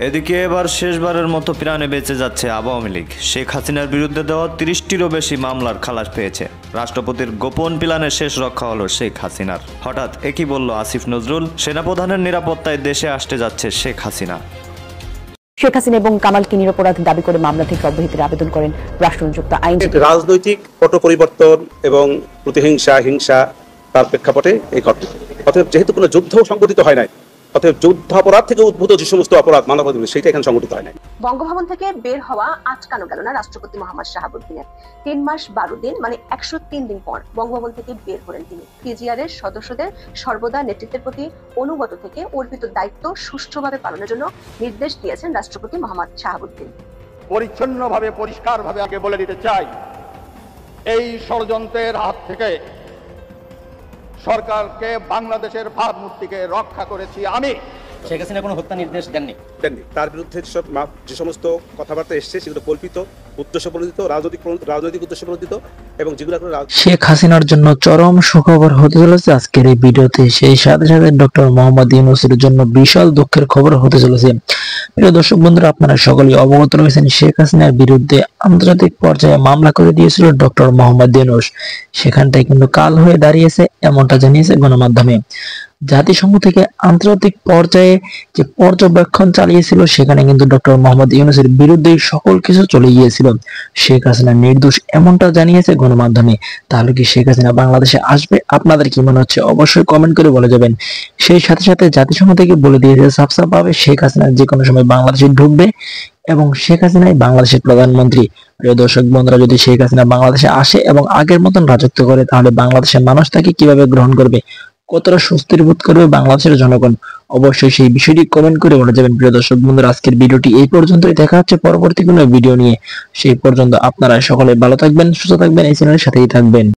এদিকে এবার শেষবারের মতো প্রাণে বেঁচে যাচ্ছে আওয়ামী লীগ। শেখ হাসিনার বিরুদ্ধে দেওয়া 30টিরও বেশি মামলার খালাস পেয়েছে। রাষ্ট্রপতির গোপন প্ল্যানে শেষ রক্ষা হলো শেখ হাসিনার। হঠাৎ একই বলল আসিফ নজরুল, সেনাপ্রধানের নিরাপত্তায় দেশে আসতে যাচ্ছে শেখ হাসিনা। শেখ হাসিনা এবং কামালকে নিরপরাধ দাবি করে মামলা থেকে অব্যাহতির আবেদন করেন রাষ্ট্রনিযুক্ত আইনজীবী। রাজনৈতিক পট পরিবর্তন এবং প্রতিহিংসা হিংসা তার প্রেক্ষাপটে এই ঘটনা। অতএব যেহেতু কোনো যুদ্ধ সংঘটিত হয় নাই, অতএব যুদ্ধাপরাধ থেকে উদ্ভূত যে সমস্ত অপরাধ মানবাধিকার সেটা এখানে সংঘটিত হয় নাই। বঙ্গভবন থেকে বের হওয়া আটকানো গেল না রাষ্ট্রপতি মোহাম্মদ শাহাবুদ্দিনের। 3 মাস 12 দিন মানে 103 দিন পর বঙ্গভবন থেকে বের হলেন তিনি। পিজিআর এর সদস্যদের সর্বদা নেতৃত্বের প্রতি অনুগত থেকে অর্পিত দায়িত্ব সুষ্ঠুভাবে পালনের জন্য নির্দেশ দিয়েছেন রাষ্ট্রপতি মোহাম্মদ শাহাবুদ্দিন। পরিচ্ছন্নভাবে পরিষ্কারভাবে আগে বলে দিতে চাই, এই ষড়যন্ত্রের হাত থেকে সরকারকে, বাংলাদেশের ভাবমূর্তিকে রক্ষা করেছি আমি। শেখ হাসিনা কোনো হত্যা নির্দেশ দেননি। তার বিরুদ্ধে যে সমস্ত কথাবার্তা এসছে সেগুলো কল্পিত, উদ্দেশ্যপ্রণোদিত, রাজনৈতিক উদ্দেশ্যপ্রণোদিত এবং যেগুলো শেখ হাসিনার জন্য চরম সুখবর হতে চলেছে আজকের এই ভিডিওতে। সেই সাথে সাথে ডক্টর মোহাম্মদ ইউনূসের জন্য বিশাল দুঃখের খবর হতে চলেছে। প্রিয় দর্শক বন্ধুরা, আপনারা সকলেই অবগত রয়েছেন শেখ হাসিনার বিরুদ্ধে আন্তর্জাতিক পর্যায়ে মামলা করে দিয়েছিল ডক্টর মোহাম্মদ ইউনূস। সেখানটাই কিন্তু কাল হয়ে দাঁড়িয়েছে, এমনটা জানিয়েছে গণমাধ্যমে। জাতিসংঘ থেকে আন্তর্জাতিক পর্যায়ে যে পর্যবেক্ষণ চালিয়েছিল সেখানে কিন্তু ডক্টর মোহাম্মদ ইউনূসের বিরুদ্ধে সকল কিছু চলে গিয়েছিল। শেখ হাসিনা নির্দোষ এমনটা জানিয়েছে গণমাধ্যমে। তাহলে কি শেখ হাসিনা বাংলাদেশে আসবে? আপনাদের কি মনে হচ্ছে অবশ্যই কমেন্ট করে বলে যাবেন। সেই সাথে সাথে জাতিসংঘ থেকে বলে দিয়েছে সাফসাফ ভাবে শেখ হাসিনা যে কোনো সময় বাংলাদেশে ঢুকবে এবং শেখ হাসিনাই বাংলাদেশের প্রধানমন্ত্রী। প্রিয় দর্শক বন্ধুরা, যদি শেখ হাসিনা বাংলাদেশে আসে এবং আগের মতন রাজত্ব করে তাহলে বাংলাদেশের মানুষ তাকে কিভাবে গ্রহণ করবে, কতটা স্বস্তির বোধ করবে বাংলাদেশের জনগণ, অবশ্যই সেই বিষয়টি কমেন্ট করে বলে যাবেন। প্রিয় দর্শক বন্ধুরা, আজকের ভিডিওটি এই পর্যন্তই। দেখা হচ্ছে পরবর্তী কোনো ভিডিও নিয়ে। সেই পর্যন্ত আপনারা সকলে ভালো থাকবেন, সুস্থ থাকবেন, এই চ্যানেলের সাথেই থাকবেন।